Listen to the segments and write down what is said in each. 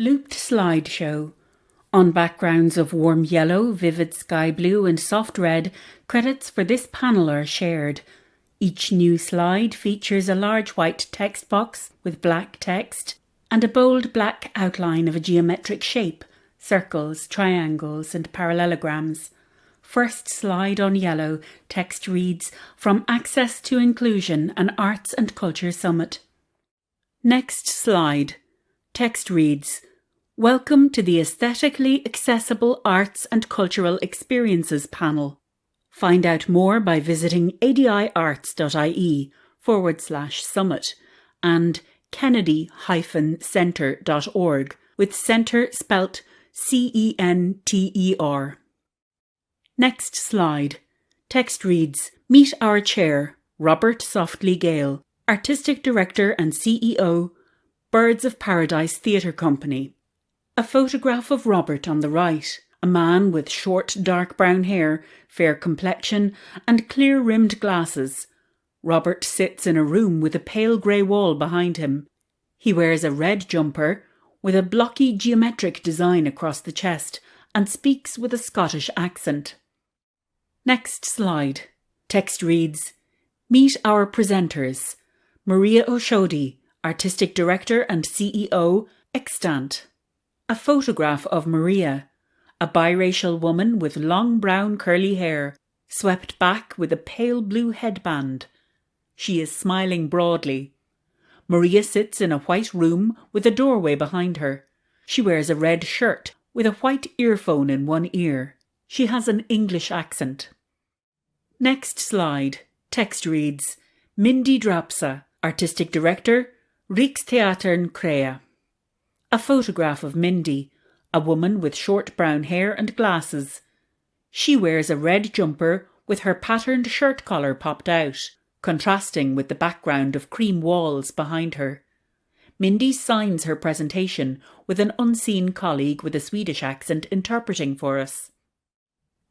Looped slideshow. On backgrounds of warm yellow, vivid sky blue and soft red, credits for this panel are shared. Each new slide features a large white text box with black text and a bold black outline of a geometric shape, circles, triangles and parallelograms. First slide on yellow, text reads, "From Access to Inclusion, an Arts and Culture Summit." Next slide, text reads, "Welcome to the Aesthetically Accessible Arts and Cultural Experiences panel. Find out more by visiting adiarts.ie/summit and kennedy-center.org, with centre spelt CENTER. Next slide. Text reads, "Meet our chair, Robert Softly Gale, Artistic Director and CEO, Birds of Paradise Theatre Company." A photograph of Robert on the right, a man with short dark brown hair, fair complexion and clear-rimmed glasses. Robert sits in a room with a pale grey wall behind him. He wears a red jumper with a blocky geometric design across the chest and speaks with a Scottish accent. Next slide. Text reads, "Meet our presenters. Maria O'Shody, Artistic Director and CEO, Extant." A photograph of Maria, a biracial woman with long brown curly hair, swept back with a pale blue headband. She is smiling broadly. Maria sits in a white room with a doorway behind her. She wears a red shirt with a white earphone in one ear. She has an English accent. Next slide. Text reads, "Mindy Drapsa, Artistic Director, Rijkstheatern Crea." A photograph of Mindy, a woman with short brown hair and glasses. She wears a red jumper with her patterned shirt collar popped out, contrasting with the background of cream walls behind her. Mindy signs her presentation with an unseen colleague with a Swedish accent interpreting for us.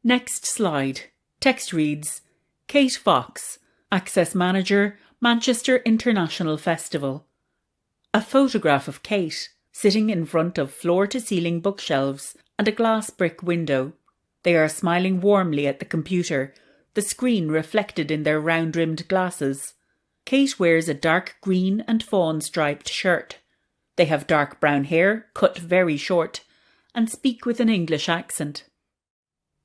Next slide. Text reads, "Kate Fox, Access Manager, Manchester International Festival." A photograph of Kate, sitting in front of floor-to-ceiling bookshelves and a glass brick window. They are smiling warmly at the computer, the screen reflected in their round-rimmed glasses. Kate wears a dark green and fawn-striped shirt. They have dark brown hair, cut very short, and speak with an English accent.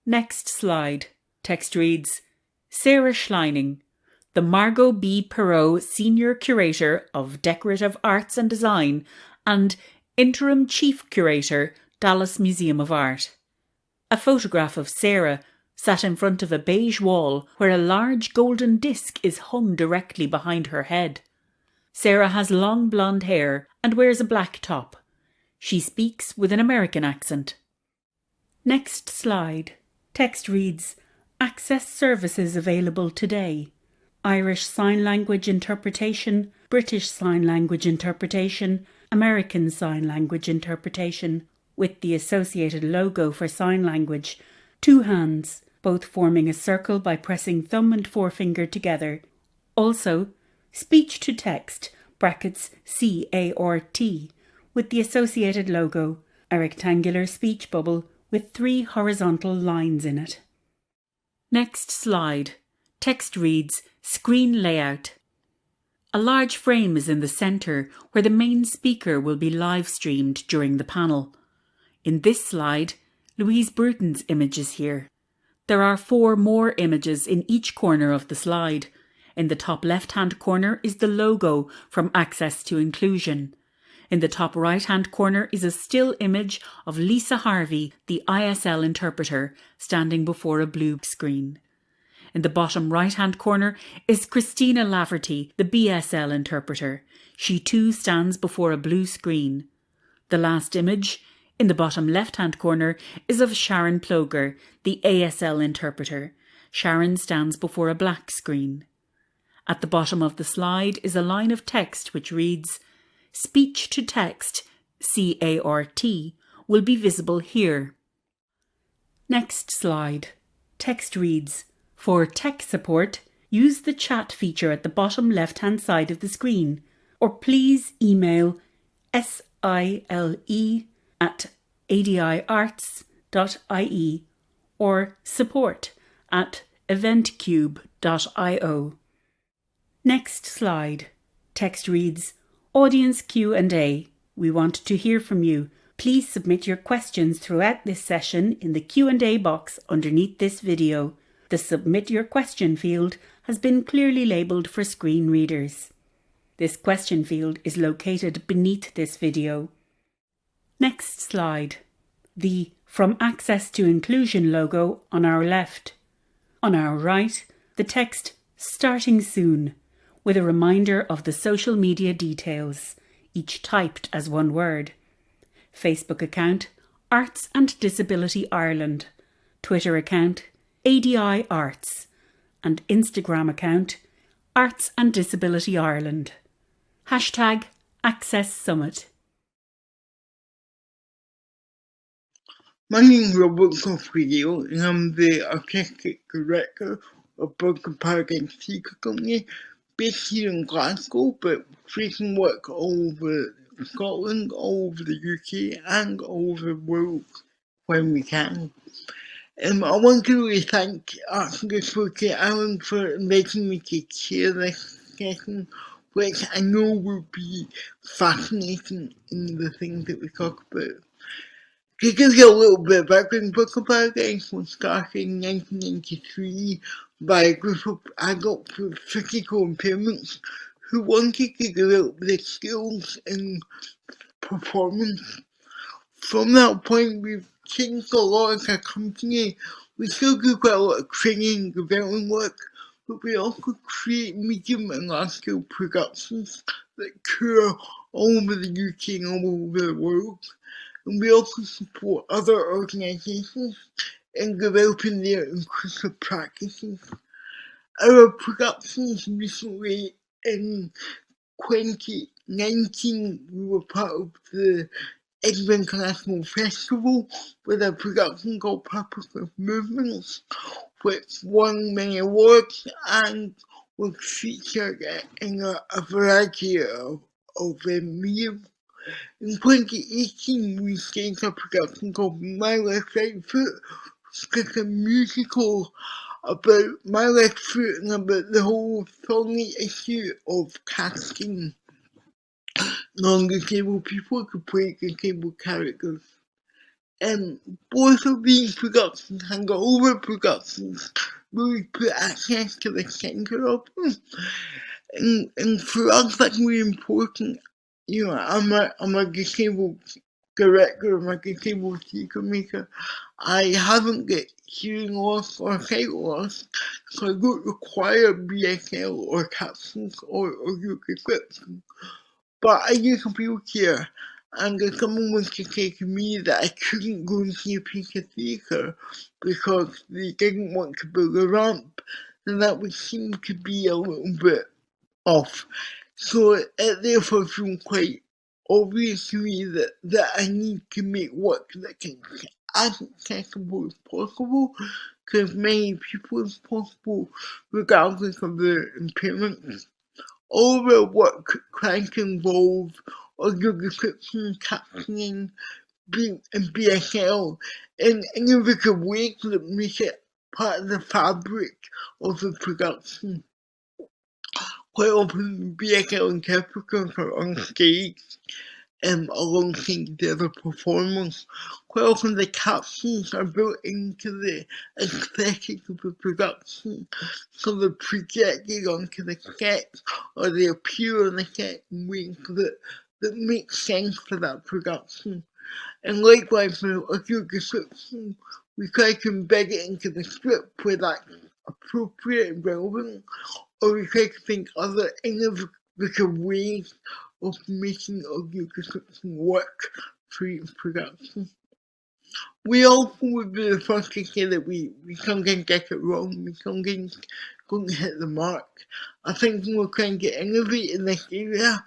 Next slide. Text reads, "Sarah Schleining, the Margot B. Perot Senior Curator of Decorative Arts and Design and Interim Chief Curator, Dallas Museum of Art." A photograph of Sarah sat in front of a beige wall where a large golden disc is hung directly behind her head. Sarah has long blonde hair and wears a black top. She speaks with an American accent. Next slide. Text reads, "Access services available today. Irish Sign Language interpretation, British Sign Language interpretation, American Sign Language interpretation," with the associated logo for sign language, 2 hands, both forming a circle by pressing thumb and forefinger together. Also, speech to text, brackets CART, with the associated logo, a rectangular speech bubble with 3 horizontal lines in it. Next slide. Text reads, "Screen layout." A large frame is in the centre where the main speaker will be live streamed during the panel. In this slide, Louise Bruton's image is here. There are 4 more images in each corner of the slide. In the top left-hand corner is the logo from Access to Inclusion. In the top right-hand corner is a still image of Lisa Harvey, the ISL interpreter, standing before a blue screen. In the bottom right-hand corner is Christina Laverty, the BSL interpreter. She too stands before a blue screen. The last image, in the bottom left-hand corner, is of Sharon Ploger, the ASL interpreter. Sharon stands before a black screen. At the bottom of the slide is a line of text which reads, "Speech to text, CART, will be visible here." Next slide. Text reads, "For tech support, use the chat feature at the bottom left-hand side of the screen, or please email SILE at adiarts.ie or support at eventcube.io. Next slide. Text reads, Audience Q&A. We want to hear from you. Please submit your questions throughout this session in the Q&A box underneath this video. The Submit Your Question field has been clearly labelled for screen readers. This question field is located beneath this video. Next slide. The From Access to Inclusion logo on our left. On our right, the text Starting Soon, with a reminder of the social media details, each typed as one word. Facebook account, Arts and Disability Ireland. Twitter account, ADI Arts. And Instagram account, Arts and Disability Ireland. Hashtag Access Summit. My name is Robert Coffield, and I'm the Artistic Director of Broken Paradigm Theatre Company, based here in Glasgow, but frequent work all over Scotland, all over the UK, and all over the world when we can. I want to really thank Arts and Disability Ireland for inviting me to chair this session, which I know will be fascinating in the things that we talk about. To give you a little bit of background, Broken Paradigms was started in 1993 by a group of adults with physical impairments who wanted to develop their skills in performance. From that point, we've changed a lot as a company. We still do quite a lot of training and development work, but we also create medium and large scale productions that tour all over the UK and all over the world. And we also support other organisations in developing their inclusive practices. Our productions recently in 2019, we were part of the Edinburgh International Festival with a production called Purposeless Movements, which won many awards and was featured in a variety of media. In 2018, we staged a production called My Left Right Foot, which is a musical about my left foot and about the whole thorny issue of casting non-disabled people to play disabled characters. Both of these productions and the overproductions really put access to the centre of them. And for us, that's really important. You know, I'm a disabled director, I'm a disabled theatre maker. I haven't got hearing loss or sight loss, so I don't require BSL or capsules or audio description. But I use a wheelchair, and if someone was to say to me that I couldn't go and see a piece of theatre because they didn't want to build a ramp, then that would seem to be a little bit off. So it therefore feels quite obvious to me that I need to make work that can be as accessible as possible to as many people as possible, regardless of their impairments. All of our work tries to involve audio description, captioning, and BSL in innovative ways that make it part of the fabric of the production. Quite often, BSL interpreters are on stage alongside the other performers. Quite often, the captions are built into the aesthetic of the production, so they're projected onto the set, or they appear on the set in ways that make sense for that production. And likewise, for audio description, we try to embed it into the script where that's appropriate and relevant, or we try to think other innovative ways of making audio description work for each production. We also would be the first to say that we sometimes get it wrong, we sometimes don't hit the mark. I think when we're trying to innovate in this area,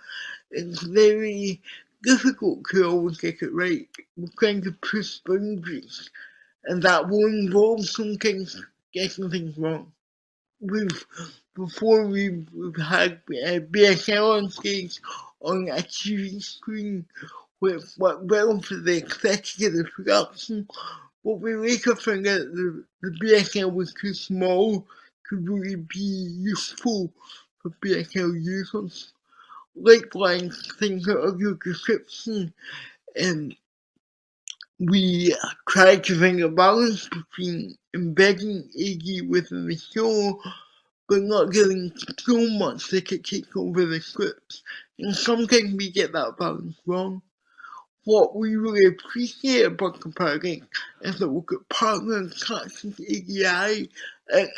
it's very difficult to always get it right. We're trying to push boundaries, and that will involve sometimes getting things wrong. We've had BSL on stage on a TV screen which worked well for the aesthetic of the production, but we later found out that the BSL was too small to really be useful for BSL users. Likewise, things like audio description, and we tried to find a balance between embedding AD within the show, but not getting so much that it takes over the script. And sometimes we get that balance wrong. What we really appreciate about Comparing is that we've got partners such as ADI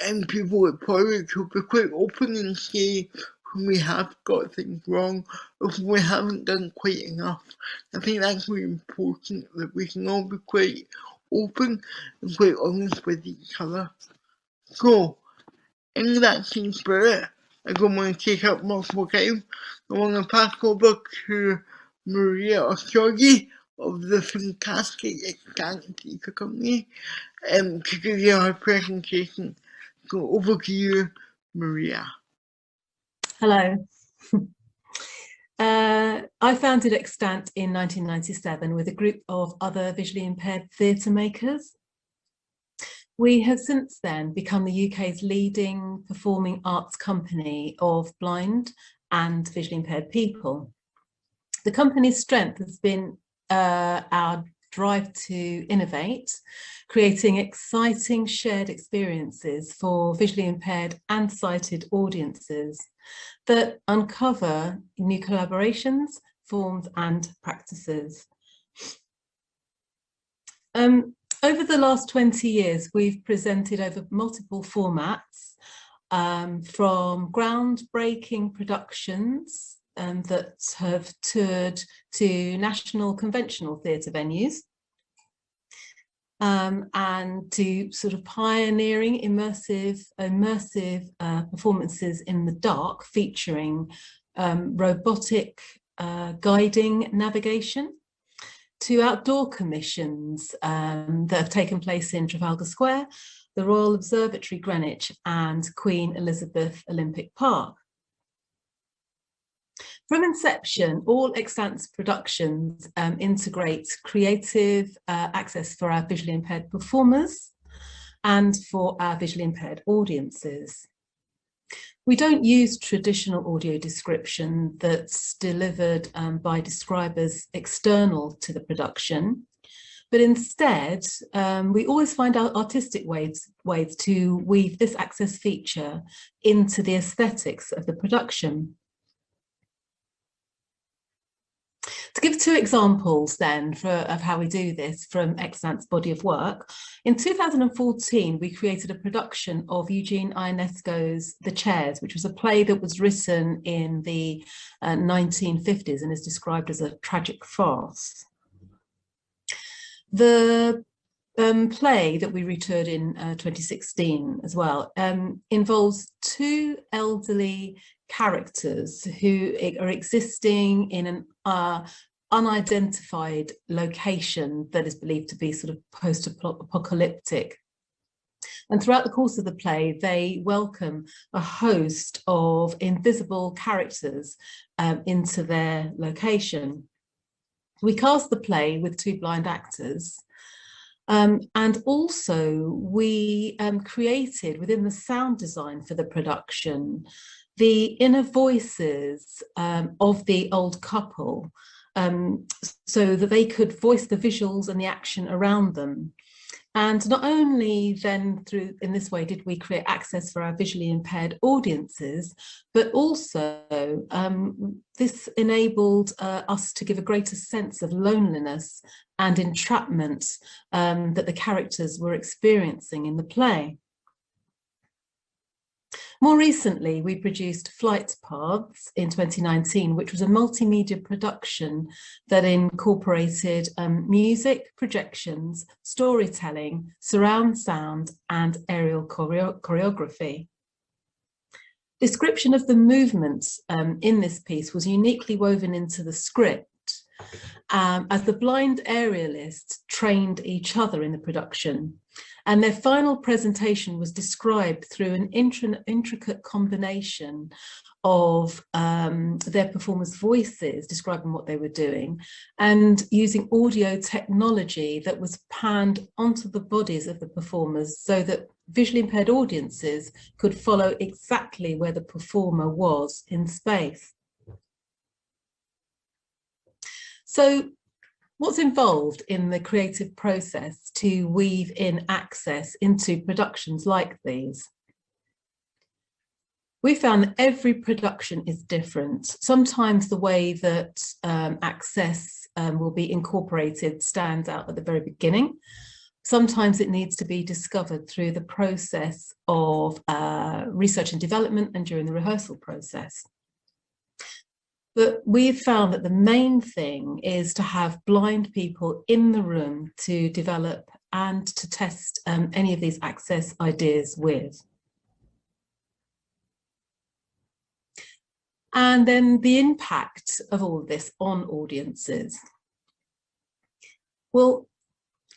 and people at Project who are quite open and say when we have got things wrong or when we haven't done quite enough. I think that's really important, that we can all be quite open and quite honest with each other. So, in that same spirit, I don't want to take up much more time. I want to pass over to Maria Osorgi of the fantastic Aesthetically company to give you her presentation. So over to you, Maria. Hello. I founded Extant in 1997 with a group of other visually impaired theatre makers. We have since then become the UK's leading performing arts company of blind and visually impaired people. The company's strength has been our drive to innovate, creating exciting shared experiences for visually impaired and sighted audiences that uncover new collaborations, forms and practices. Over the last 20 years, we've presented over multiple formats, from groundbreaking productions that have toured to national conventional theatre venues, and to sort of pioneering immersive performances in the dark, featuring robotic guiding navigation, to outdoor commissions that have taken place in Trafalgar Square, the Royal Observatory Greenwich and Queen Elizabeth Olympic Park. From inception, all Extant's productions integrate creative access for our visually impaired performers and for our visually impaired audiences. We don't use traditional audio description that's delivered by describers external to the production, but instead we always find out artistic ways to weave this access feature into the aesthetics of the production. To give two examples then of how we do this from Extant's body of work, in 2014 we created a production of Eugene Ionesco's The Chairs, which was a play that was written in the 1950s and is described as a tragic farce. The play that we retoured in 2016 as well involves two elderly characters who are existing in an unidentified location that is believed to be sort of post-apocalyptic. And throughout the course of the play, they welcome a host of invisible characters into their location. We cast the play with two blind actors. And also we created within the sound design for the production the inner voices of the old couple, so that they could voice the visuals and the action around them. And not only then in this way did we create access for our visually impaired audiences, but also this enabled us to give a greater sense of loneliness and entrapment that the characters were experiencing in the play. More recently, we produced Flight Paths in 2019, which was a multimedia production that incorporated music, projections, storytelling, surround sound, and aerial choreography. Description of the movements in this piece was uniquely woven into the script, as the blind aerialists trained each other in the production. And their final presentation was described through an intricate combination of their performers' voices describing what they were doing, and using audio technology that was panned onto the bodies of the performers so that visually impaired audiences could follow exactly where the performer was in space. So what's involved in the creative process to weave in access into productions like these? We found that every production is different. Sometimes the way that access will be incorporated stands out at the very beginning. Sometimes it needs to be discovered through the process of research and development and during the rehearsal process. But we've found that the main thing is to have blind people in the room to develop and to test any of these access ideas with. And then the impact of all of this on audiences. Well,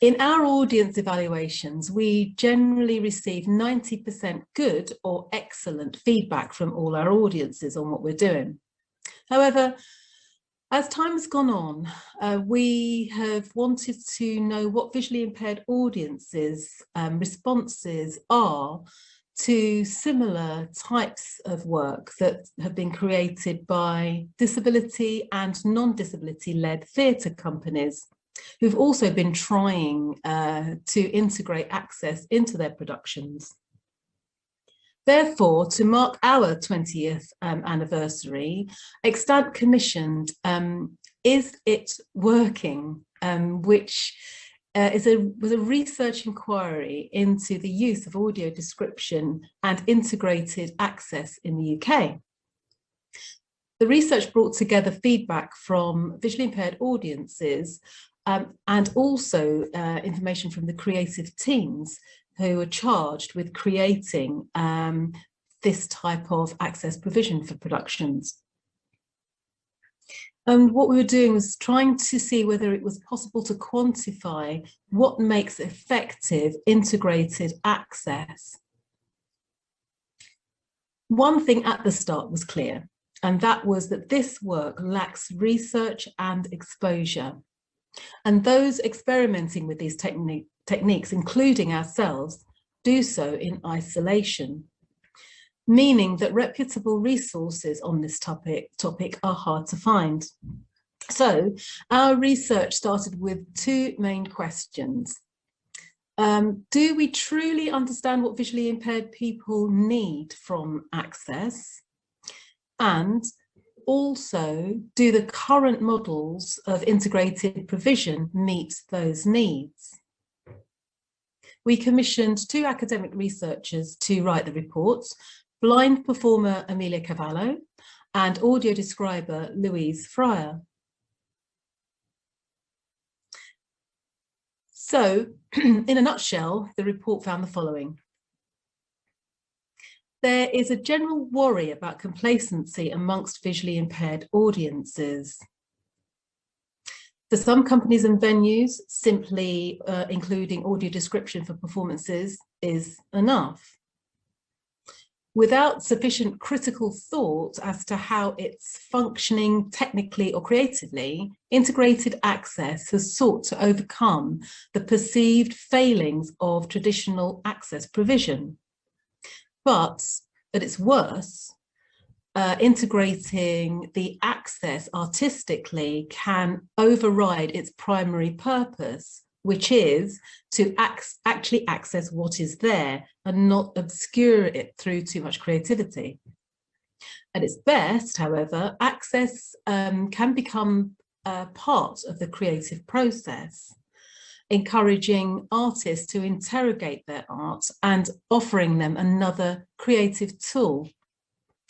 in our audience evaluations, we generally receive 90% good or excellent feedback from all our audiences on what we're doing. However, as time has gone on, we have wanted to know what visually impaired audiences' responses are to similar types of work that have been created by disability and non-disability-led theatre companies who've also been trying to integrate access into their productions. Therefore, to mark our 20th anniversary, Extant commissioned Is It Working?, which was a research inquiry into the use of audio description and integrated access in the UK. The research brought together feedback from visually impaired audiences and also information from the creative teams who are charged with creating this type of access provision for productions. And what we were doing was trying to see whether it was possible to quantify what makes effective integrated access. One thing at the start was clear, and that was that this work lacks research and exposure. And those experimenting with these techniques, including ourselves, do so in isolation, meaning that reputable resources on this topic are hard to find. So our research started with two main questions. Do we truly understand what visually impaired people need from access? And also, do the current models of integrated provision meet those needs? We commissioned two academic researchers to write the reports, blind performer Amelia Cavallo and audio describer Louise Fryer. So, in a nutshell, the report found the following. There is a general worry about complacency amongst visually impaired audiences. For some companies and venues, simply including audio description for performances is enough. Without sufficient critical thought as to how it's functioning technically or creatively, integrated access has sought to overcome the perceived failings of traditional access provision. But at its worst, integrating the access artistically can override its primary purpose, which is to actually access what is there and not obscure it through too much creativity. At its best, however, access can become part of the creative process, encouraging artists to interrogate their art and offering them another creative tool,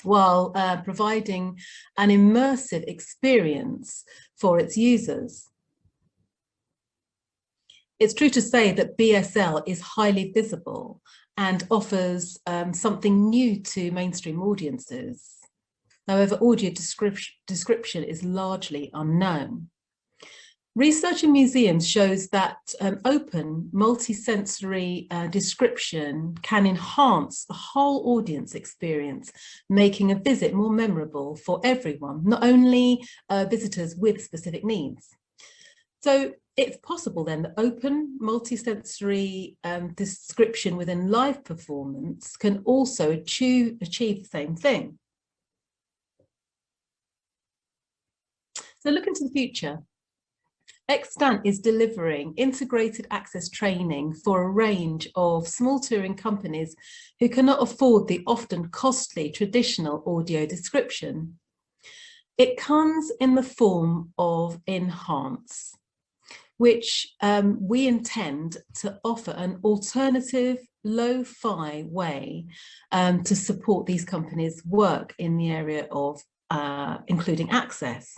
while providing an immersive experience for its users. It's true to say that BSL is highly visible and offers something new to mainstream audiences. However, audio description is largely unknown. Research in museums shows that open, multisensory description can enhance the whole audience experience, making a visit more memorable for everyone, not only visitors with specific needs. So it's possible then that open, multisensory description within live performance can also achieve the same thing. So look into the future. Extant is delivering integrated access training for a range of small touring companies who cannot afford the often costly traditional audio description. It comes in the form of Enhance, which we intend to offer an alternative lo-fi way to support these companies' work in the area of including access.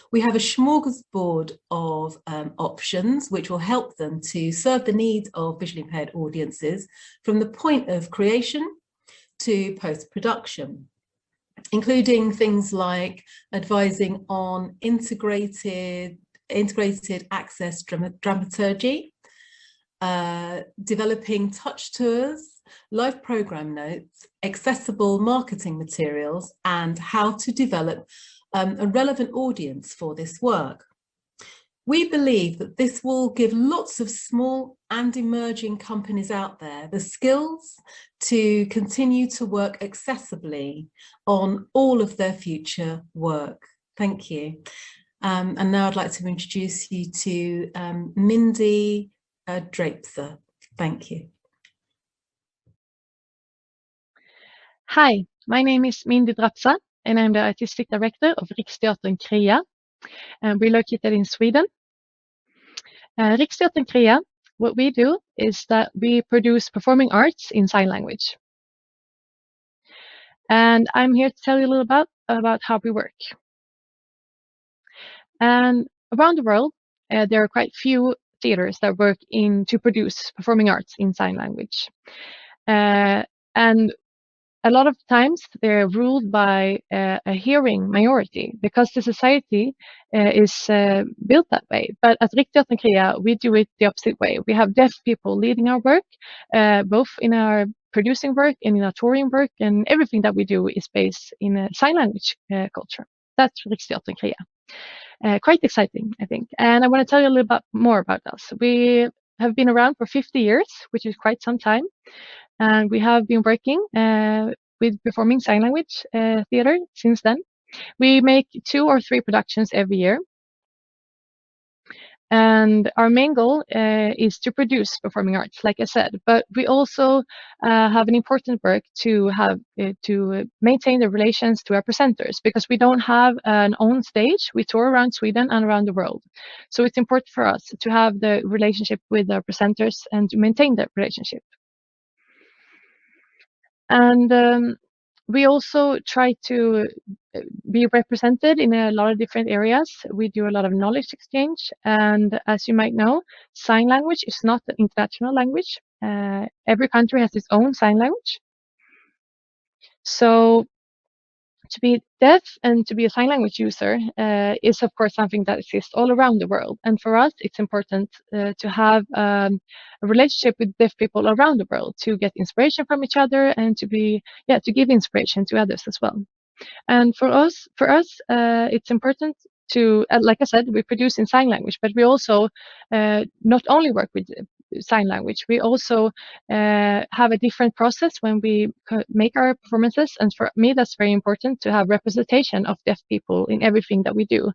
We have a smorgasbord of options which will help them to serve the needs of visually impaired audiences from the point of creation to post-production, including things like advising on integrated access dramaturgy, developing touch tours, live program notes, accessible marketing materials, and how to develop a relevant audience for this work. We believe that this will give lots of small and emerging companies out there the skills to continue to work accessibly on all of their future work. Thank you. And now I'd like to introduce you to Mindy Drapser. Thank you. Hi, my name is Mindy Drapsa, and I'm the Artistic Director of Riksteatern Krea. We're located in Sweden. Riksteatern Krea, what we do is that we produce performing arts in sign language. And I'm here to tell you a little about how we work. And around the world, there are quite few theaters that work to produce performing arts in sign language. And a lot of times they're ruled by a hearing minority because the society is built that way. But at Riksteatern Krea, we do it the opposite way. We have deaf people leading our work, both in our producing work and in our touring work, and everything that we do is based in a sign language culture. That's Riksteatern Krea. Quite exciting, I think. And I want to tell you a little bit more about us. We have been around for 50 years, which is quite some time. And we have been working with performing sign language theater since then. We make 2 or 3 productions every year. And our main goal is to produce performing arts, like I said, but we also have an important work to have to maintain the relations to our presenters, because we don't have an own stage. We tour around Sweden and around the world. So it's important for us to have the relationship with our presenters and to maintain that relationship. And we also try to be represented in a lot of different areas. We do a lot of knowledge exchange. And as you might know, sign language is not an international language. Every country has its own sign language. So to be deaf and to be a sign language user is, of course, something that exists all around the world. And for us, it's important to have a relationship with deaf people around the world, to get inspiration from each other and to give inspiration to others as well. And for us, it's important to, like I said, we produce in sign language, but we also not only work with sign language, we also have a different process when we make our performances. And for me, that's very important to have representation of deaf people in everything that we do.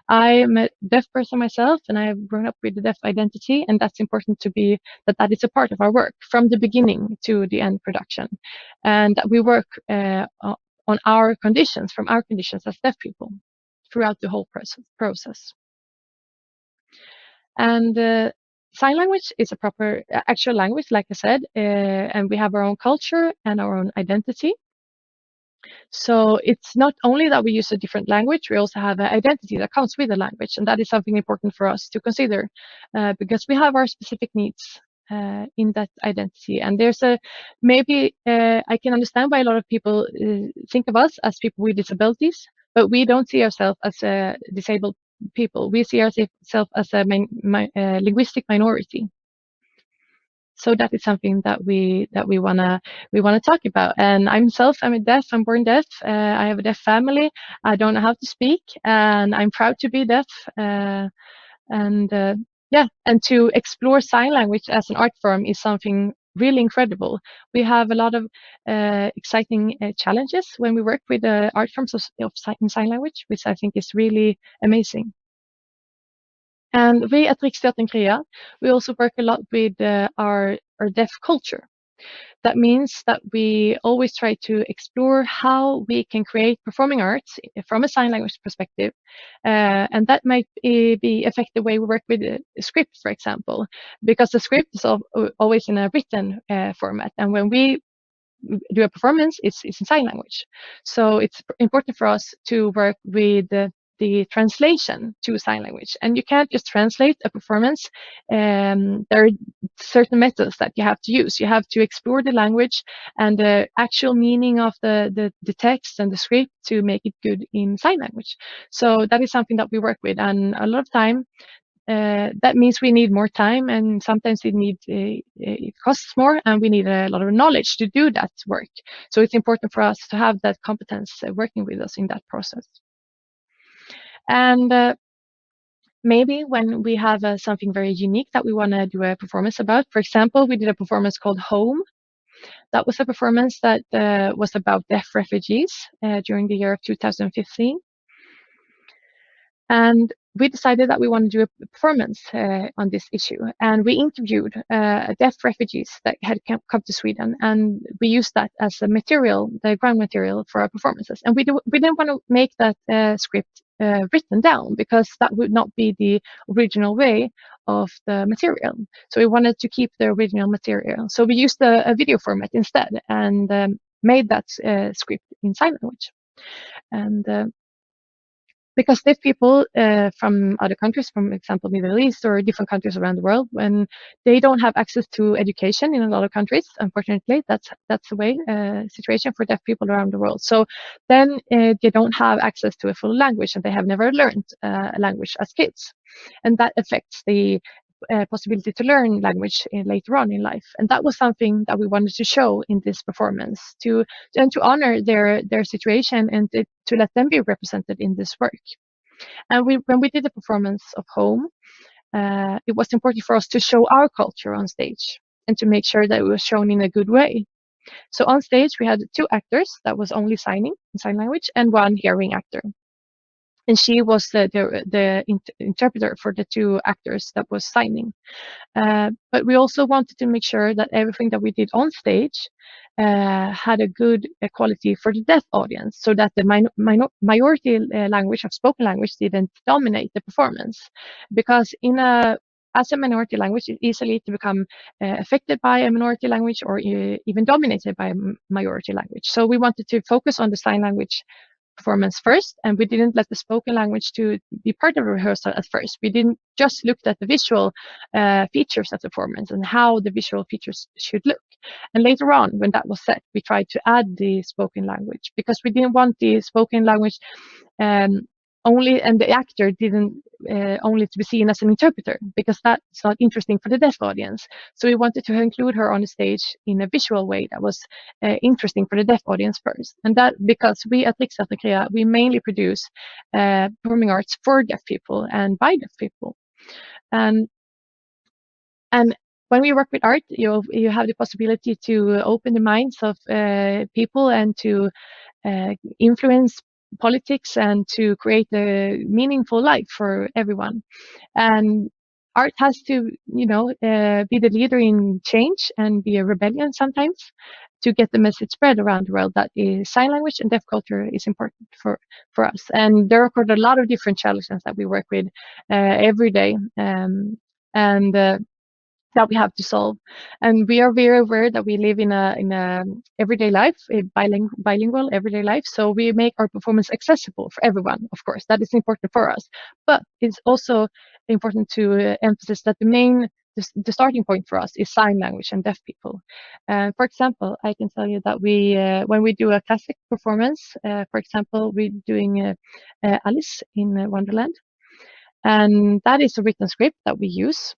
I'm a deaf person myself, and I've grown up with the deaf identity, and that's important to be that is a part of our work from the beginning to the end production, and that we work on our conditions, from our conditions as deaf people throughout the whole process. And sign language is a proper actual language, like I said, and we have our own culture and our own identity. So it's not only that we use a different language, we also have an identity that comes with the language, and that is something important for us to consider because we have our specific needs in that identity. And there's maybe I can understand why a lot of people think of us as people with disabilities, but we don't see ourselves as disabled people. We see ourselves as a linguistic minority. So that is something that we wanna talk about. And I'm deaf. I'm born deaf. I have a deaf family. I don't know how to speak, and I'm proud to be deaf. And to explore sign language as an art form is something really incredible. We have a lot of exciting challenges when we work with art forms of sign language, which I think is really amazing. And we at Riksteatern we also work a lot with our deaf culture. That means that we always try to explore how we can create performing arts from a sign language perspective. And that might affect the way we work with a script, for example, because the script is always in a written format. And when we do a performance, it's in sign language. So it's important for us to work with the translation to sign language. And you can't just translate a performance. There are certain methods that you have to use. You have to explore the language and the actual meaning of the text and the script to make it good in sign language. So that is something that we work with. And a lot of time, that means we need more time, and sometimes it costs more, and we need a lot of knowledge to do that work. So it's important for us to have that competence working with us in that process. And maybe when we have something very unique that we want to do a performance about, for example, we did a performance called Home. That was a performance that was about deaf refugees during the year of 2015. And we decided that we want to do a performance on this issue. And we interviewed deaf refugees that had come to Sweden. And we used that as a material, the ground material for our performances. And we didn't want to make that script written down, because that would not be the original way of the material. So we wanted to keep the original material. So we used a video format instead, and made that script in sign language. And because deaf people from other countries, for example, Middle East or different countries around the world, when they don't have access to education in a lot of countries, unfortunately, that's the way situation for deaf people around the world. So then they don't have access to a full language, and they have never learned a language as kids, and that affects the possibility to learn language later on in life. And that was something that we wanted to show in this performance, to honor their situation, and to let them be represented in this work. And when we did the performance of Home, it was important for us to show our culture on stage, and to make sure that it was shown in a good way. So on stage, we had 2 actors that was only signing in sign language, and 1 hearing actor. And she was the interpreter for the 2 actors that was signing. But we also wanted to make sure that everything that we did on stage had a good quality for the deaf audience, so that the minority language of spoken language didn't dominate the performance. Because as a minority language, it's easily to become affected by a minority language, or even dominated by a majority language. So we wanted to focus on the sign language performance first, and we didn't let the spoken language to be part of the rehearsal at first. We didn't just look at the visual features of the performance and how the visual features should look. And later on, when that was set, we tried to add the spoken language, because we didn't want the spoken language only, and the actor didn't only to be seen as an interpreter, because that's not interesting for the deaf audience. So we wanted to include her on the stage in a visual way that was interesting for the deaf audience first. And that because we at Aesthetically, we mainly produce performing arts for deaf people and by deaf people. And when we work with art, you have the possibility to open the minds of people, and to influence politics, and to create a meaningful life for everyone. And art has to, be the leader in change, and be a rebellion sometimes, to get the message spread around the world that sign language and deaf culture is important for us. And there are a lot of different challenges that we work with every day, and that we have to solve. And we are very aware that we live in a everyday life, a bilingual everyday life. So we make our performance accessible for everyone. Of course, that is important for us. But it's also important to emphasize that the starting point for us is sign language and deaf people. For example, I can tell you that when we do a classic performance, for example, we're doing Alice in Wonderland. And that is a written script that we use.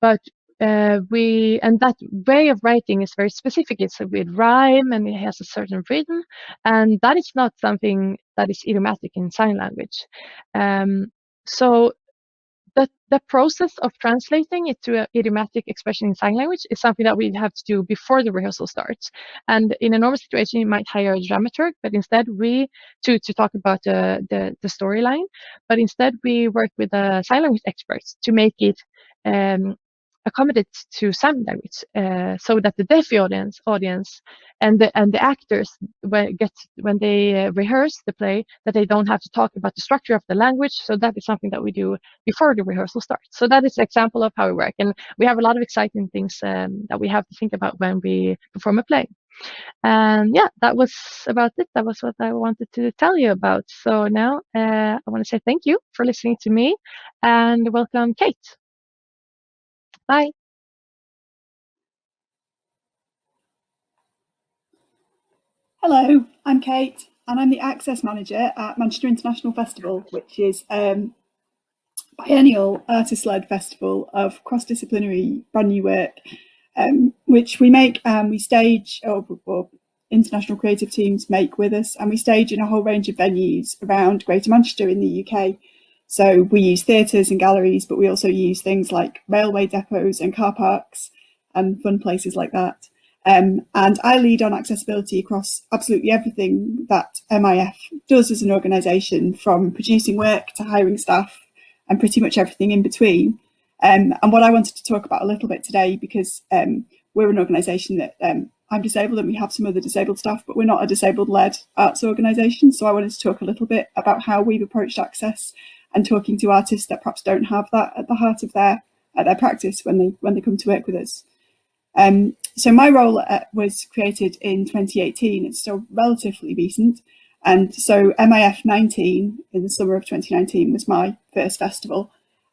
But and that way of writing is very specific. It's with rhyme and it has a certain rhythm, and that is not something that is idiomatic in sign language. So the process of translating it to an idiomatic expression in sign language is something that we have to do before the rehearsal starts. And in a normal situation, you might hire a dramaturg, but instead to talk about the storyline, but instead we work with sign language experts to make it accommodate to sign language, so that the deaf audience and the actors, when they rehearse the play, that they don't have to talk about the structure of the language. So that is something that we do before the rehearsal starts. So that is an example of how we work, and we have a lot of exciting things that we have to think about when we perform a play. And yeah, that was about it. That was what I wanted to tell you about. So now I want to say thank you for listening to me, and welcome Kate. Bye. Hello, I'm Kate, and I'm the Access Manager at Manchester International Festival, which is a biennial artist-led festival of cross-disciplinary brand new work, which we make and we stage, or international creative teams make with us, and we stage in a whole range of venues around Greater Manchester in the UK. So we use theatres and galleries, but we also use things like railway depots and car parks and fun places like that. And I lead on accessibility across absolutely everything that MIF does as an organisation, from producing work to hiring staff and pretty much everything in between. And what I wanted to talk about a little bit today, because we're an organisation that I'm disabled and we have some other disabled staff, but we're not a disabled-led arts organisation. So I wanted to talk a little bit about how we've approached access and talking to artists that perhaps don't have that at the heart of their practice when they come to work with us. So my role was created in 2018. It's still relatively recent. And so MIF 19 in the summer of 2019 was my first festival.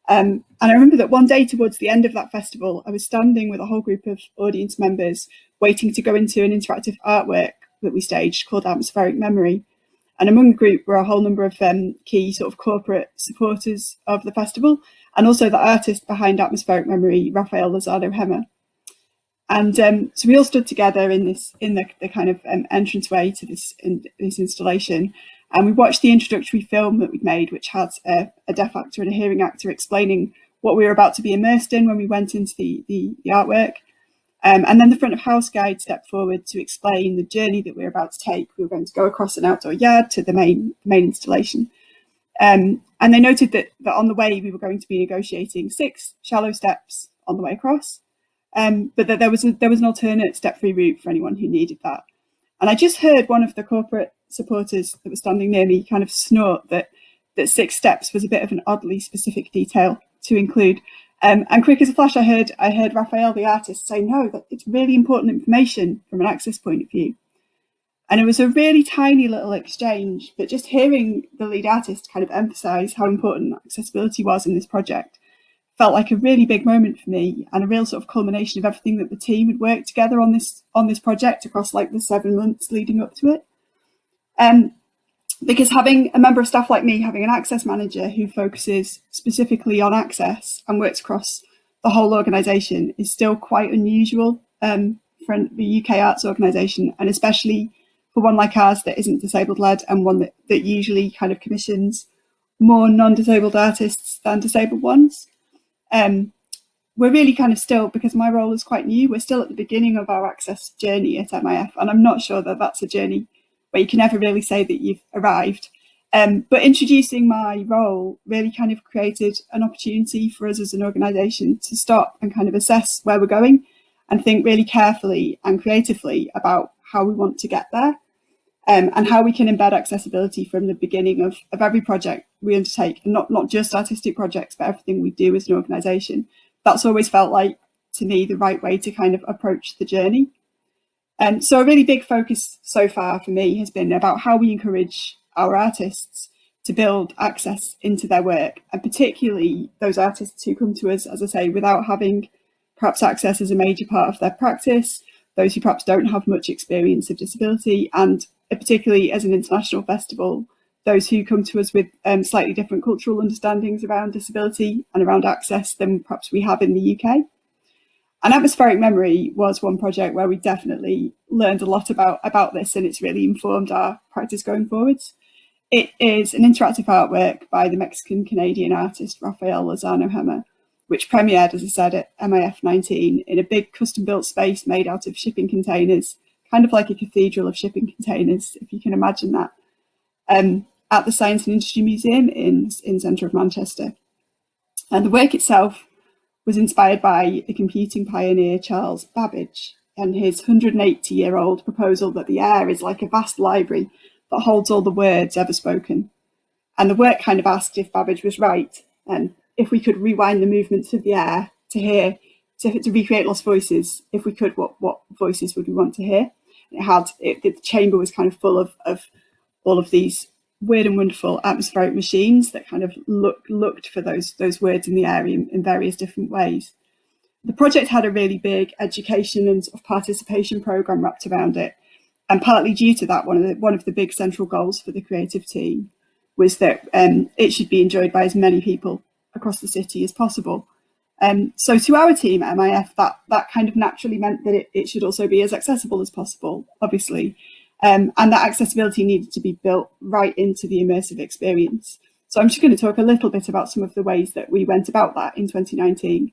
And I remember that one day towards the end of that festival, I was standing with a whole group of audience members waiting to go into an interactive artwork that we staged called Atmospheric Memory. And among the group were a whole number of key sort of corporate supporters of the festival, and also the artist behind Atmospheric Memory, Raphael Lozano-Hemmer. And so we all stood together in the kind of entranceway to this installation, and we watched the introductory film that we'd made, which had a deaf actor and a hearing actor explaining what we were about to be immersed in when we went into the artwork. And then the front of house guide stepped forward to explain the journey that we were about to take. We were going to go across an outdoor yard to the main installation. And they noted that on the way we were going to be negotiating 6 shallow steps on the way across. But that there was an alternate step-free route for anyone who needed that. And I just heard one of the corporate supporters that was standing near me kind of snort that 6 steps was a bit of an oddly specific detail to include. And quick as a flash, I heard Raphael, the artist, say, no, that it's really important information from an access point of view. And it was a really tiny little exchange, but just hearing the lead artist kind of emphasise how important accessibility was in this project felt like a really big moment for me, and a real sort of culmination of everything that the team had worked together on this project across like the 7 months leading up to it. Because having a member of staff like me, having an access manager who focuses specifically on access and works across the whole organisation, is still quite unusual for the UK arts organisation, and especially for one like ours that isn't disabled led, and one that usually kind of commissions more non-disabled artists than disabled ones. We're really kind of still, because my role is quite new, we're still at the beginning of our access journey at MIF, and I'm not sure that that's a journey where you can ever really say that you've arrived. But introducing my role really kind of created an opportunity for us as an organisation to stop and kind of assess where we're going and think really carefully and creatively about how we want to get there, and how we can embed accessibility from the beginning of every project we undertake, and not just artistic projects, but everything we do as an organisation. That's always felt like, to me, the right way to kind of approach the journey. So a really big focus so far for me has been about how we encourage our artists to build access into their work, and particularly those artists who come to us, as I say, without having perhaps access as a major part of their practice, those who perhaps don't have much experience of disability, and particularly as an international festival, those who come to us with slightly different cultural understandings around disability and around access than perhaps we have in the UK. And Atmospheric Memory was one project where we definitely learned a lot about this, and it's really informed our practice going forwards. It is an interactive artwork by the Mexican-Canadian artist Rafael Lozano-Hema, which premiered, as I said, at MIF 19 in a big custom-built space made out of shipping containers, kind of like a cathedral of shipping containers, if you can imagine that, at the Science and Industry Museum in centre of Manchester. And the work itself was inspired by the computing pioneer Charles Babbage and his 180-year-old proposal that the air is like a vast library that holds all the words ever spoken. And the work kind of asked if Babbage was right, and if we could rewind the movements of the air to recreate lost voices. If we could, what voices would we want to hear? The chamber was kind of full of all of these weird and wonderful atmospheric machines that kind of looked for those words in the air in various different ways. The project had a really big education and sort of participation program wrapped around it, and partly due to that, one of the big central goals for the creative team was that it should be enjoyed by as many people across the city as possible. So to our team at MIF, that kind of naturally meant that it should also be as accessible as possible, obviously. And that accessibility needed to be built right into the immersive experience. So I'm just going to talk a little bit about some of the ways that we went about that in 2019.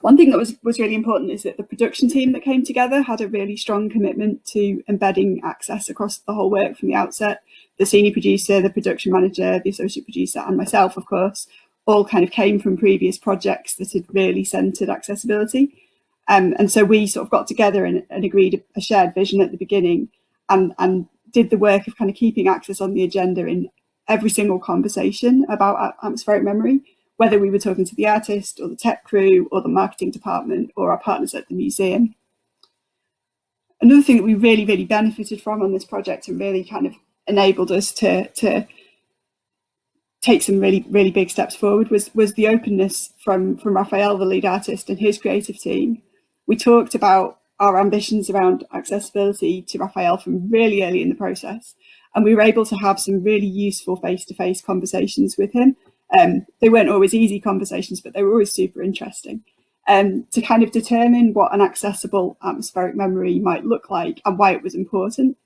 One thing that was really important is that the production team that came together had a really strong commitment to embedding access across the whole work from the outset. The senior producer, the production manager, the associate producer, and myself, of course, all kind of came from previous projects that had really centred accessibility. And so we sort of got together and agreed a shared vision at the beginning, and did the work of kind of keeping access on the agenda in every single conversation about atmospheric memory, whether we were talking to the artist or the tech crew or the marketing department or our partners at the museum. Another thing that we really, really benefited from on this project and really kind of enabled us to take some really, really big steps forward was the openness from Raphael, the lead artist, and his creative team. We talked about our ambitions around accessibility to Raphael from really early in the process, and we were able to have some really useful face-to-face conversations with him. They weren't always easy conversations, but they were always super interesting, to kind of determine what an accessible atmospheric memory might look like and why it was important.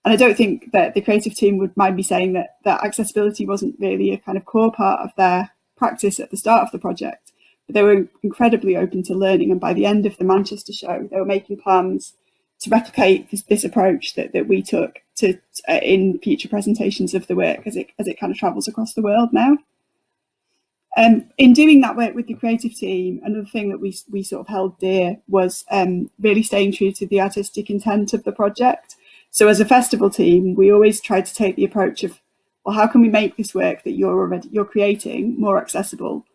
And I don't think that the creative team would mind me saying that accessibility wasn't really a kind of core part of their practice at the start of the project, but they were incredibly open to learning. And by the end of the Manchester show, they were making plans to replicate this approach that we took to in future presentations of the work as it kind of travels across the world now. In doing that work with the creative team, another thing that we sort of held dear was really staying true to the artistic intent of the project. So as a festival team, we always tried to take the approach of, well, how can we make this work that you're creating more accessible,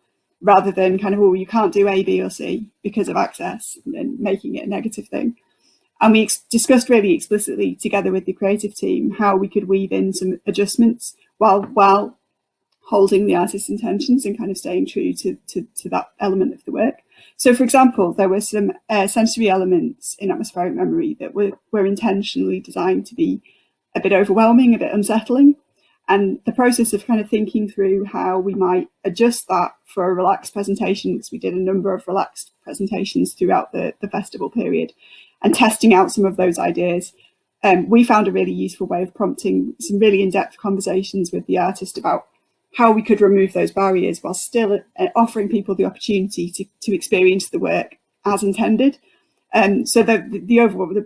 rather than kind of, oh, you can't do A, B, or C because of access, and making it a negative thing. And we discussed really explicitly together with the creative team how we could weave in some adjustments while holding the artist's intentions and kind of staying true to that element of the work. So, for example, there were some sensory elements in atmospheric memory that were intentionally designed to be a bit overwhelming, a bit unsettling. And the process of kind of thinking through how we might adjust that for a relaxed presentation, because we did a number of relaxed presentations throughout the festival period, and testing out some of those ideas, we found a really useful way of prompting some really in-depth conversations with the artist about how we could remove those barriers while still offering people the opportunity to experience the work as intended. So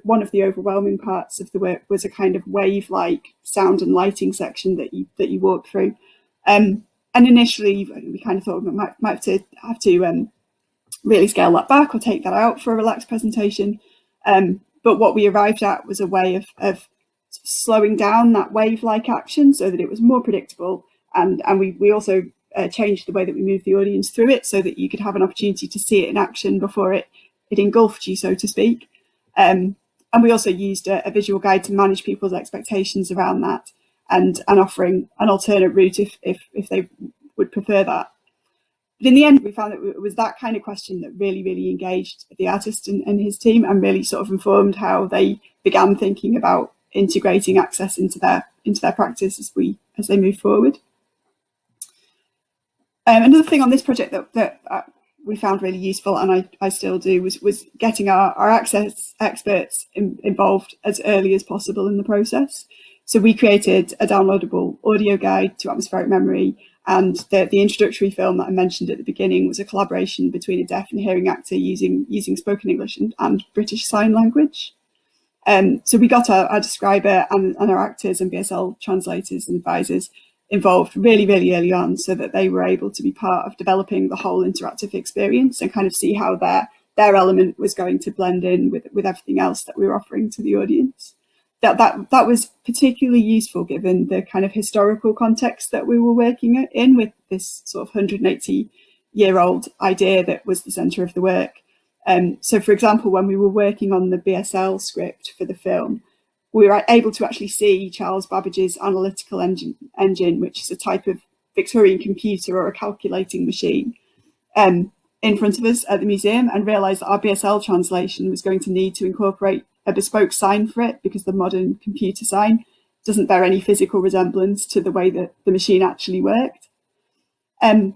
one of the overwhelming parts of the work was a kind of wave-like sound and lighting section that you walk through. And initially, we kind of thought we might have to really scale that back or take that out for a relaxed presentation. But what we arrived at was a way of slowing down that wave-like action so that it was more predictable. And we also changed the way that we moved the audience through it so that you could have an opportunity to see it in action before it engulfed you, so to speak. And we also used a visual guide to manage people's expectations around that, and offering an alternate route if they would prefer that. But in the end, we found that it was that kind of question that really, really engaged the artist and his team, and really sort of informed how they began thinking about integrating access into their practice as they move forward. Another thing on this project that we found really useful, and I still do, was getting our access experts involved as early as possible in the process. So we created a downloadable audio guide to atmospheric memory, and the introductory film that I mentioned at the beginning was a collaboration between a deaf and hearing actor using spoken English and British Sign Language. So we got our describer and our actors and BSL translators and advisors involved really, really early on, so that they were able to be part of developing the whole interactive experience and kind of see how their element was going to blend in with everything else that we were offering to the audience. That was particularly useful given the kind of historical context that we were working in, with this sort of 180-year-old idea that was the centre of the work. So, for example, when we were working on the BSL script for the film, we were able to actually see Charles Babbage's analytical engine, which is a type of Victorian computer or a calculating machine, in front of us at the museum, and realised that our BSL translation was going to need to incorporate a bespoke sign for it, because the modern computer sign doesn't bear any physical resemblance to the way that the machine actually worked. And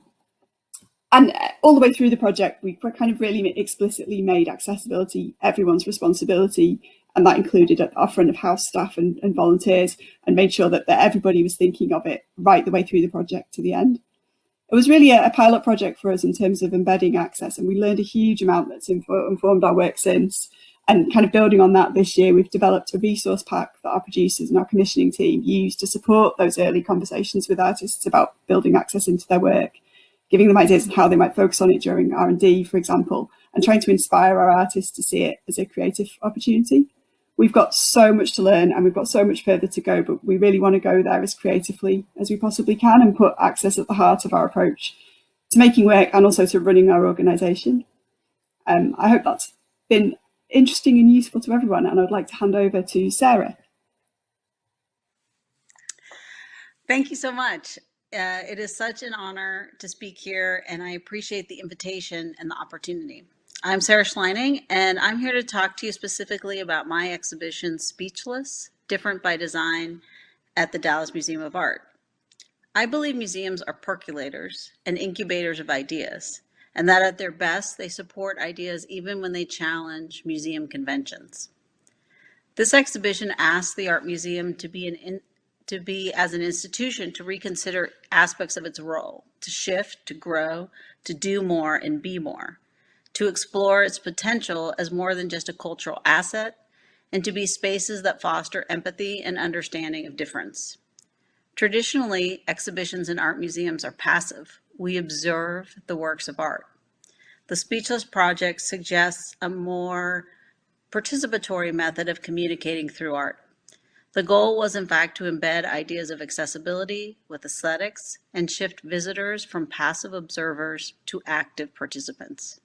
all the way through the project, we kind of really explicitly made accessibility everyone's responsibility, and that included our front of house staff and volunteers, and made sure that everybody was thinking of it right the way through the project to the end. It was really a pilot project for us in terms of embedding access, and we learned a huge amount that's informed our work since. And kind of building on that, this year we've developed a resource pack that our producers and our commissioning team use to support those early conversations with artists about building access into their work, giving them ideas on how they might focus on it during R&D, for example, and trying to inspire our artists to see it as a creative opportunity. We've got so much to learn and we've got so much further to go, but we really want to go there as creatively as we possibly can and put access at the heart of our approach to making work and also to running our organisation. I hope that's been interesting and useful to everyone, and I'd like to hand over to Sarah. Thank you so much. It is such an honor to speak here, and I appreciate the invitation and the opportunity. I'm Sarah Schleining, and I'm here to talk to you specifically about my exhibition, Speechless, Different by Design, at the Dallas Museum of Art. I believe museums are percolators and incubators of ideas, and that at their best, they support ideas even when they challenge museum conventions. This exhibition asks the art museum to be as an institution to reconsider aspects of its role, to shift, to grow, to do more and be more, to explore its potential as more than just a cultural asset, and to be spaces that foster empathy and understanding of difference. Traditionally, exhibitions in art museums are passive. We observe the works of art. The Speechless project suggests a more participatory method of communicating through art. The goal was, in fact, to embed ideas of accessibility with aesthetics and shift visitors from passive observers to active participants.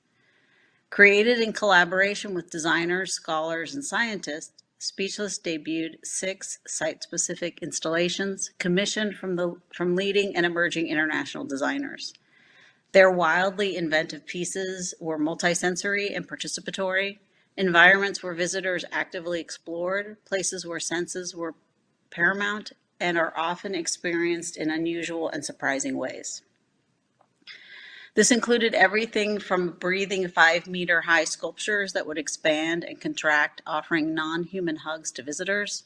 Created in collaboration with designers, scholars, and scientists, Speechless debuted 6 site-specific installations commissioned from leading and emerging international designers. Their wildly inventive pieces were multisensory and participatory, environments where visitors actively explored, places where senses were paramount, and are often experienced in unusual and surprising ways. This included everything from breathing 5-meter high sculptures that would expand and contract, offering non-human hugs to visitors,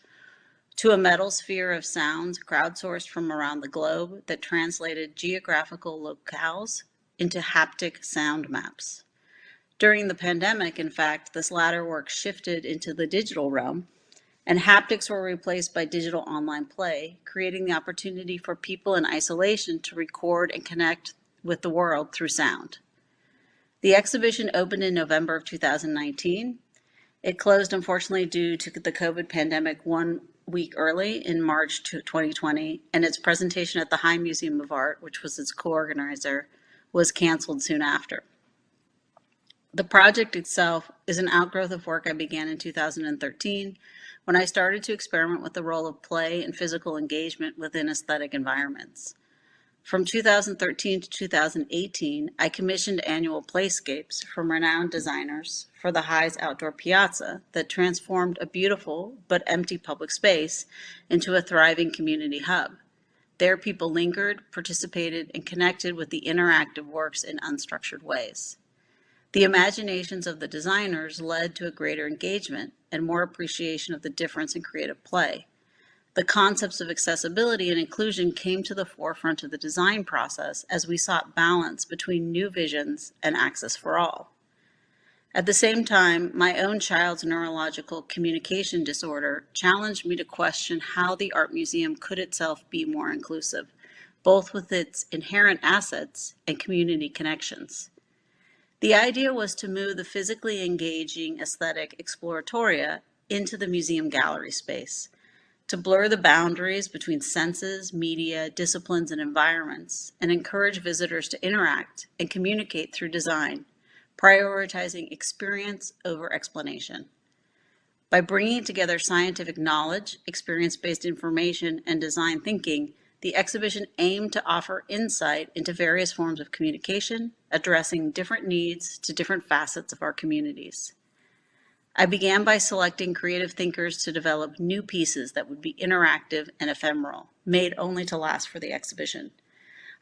to a metal sphere of sounds crowdsourced from around the globe that translated geographical locales into haptic sound maps. During the pandemic, in fact, this latter work shifted into the digital realm, and haptics were replaced by digital online play, creating the opportunity for people in isolation to record and connect with the world through sound. The exhibition opened in November of 2019. It closed, unfortunately, due to the COVID pandemic 1 week early in March 2020, and its presentation at the High Museum of Art, which was its co-organizer, was canceled soon after. The project itself is an outgrowth of work I began in 2013 when I started to experiment with the role of play and physical engagement within aesthetic environments. From 2013 to 2018, I commissioned annual playscapes from renowned designers for the High's outdoor piazza that transformed a beautiful but empty public space into a thriving community hub. There, people lingered, participated, and connected with the interactive works in unstructured ways. The imaginations of the designers led to a greater engagement and more appreciation of the difference in creative play. The concepts of accessibility and inclusion came to the forefront of the design process as we sought balance between new visions and access for all. At the same time, my own child's neurological communication disorder challenged me to question how the art museum could itself be more inclusive, both with its inherent assets and community connections. The idea was to move the physically engaging aesthetic exploratoria into the museum gallery space, to blur the boundaries between senses, media, disciplines, and environments, and encourage visitors to interact and communicate through design, prioritizing experience over explanation. By bringing together scientific knowledge, experience-based information, and design thinking, the exhibition aimed to offer insight into various forms of communication, addressing different needs to different facets of our communities. I began by selecting creative thinkers to develop new pieces that would be interactive and ephemeral, made only to last for the exhibition.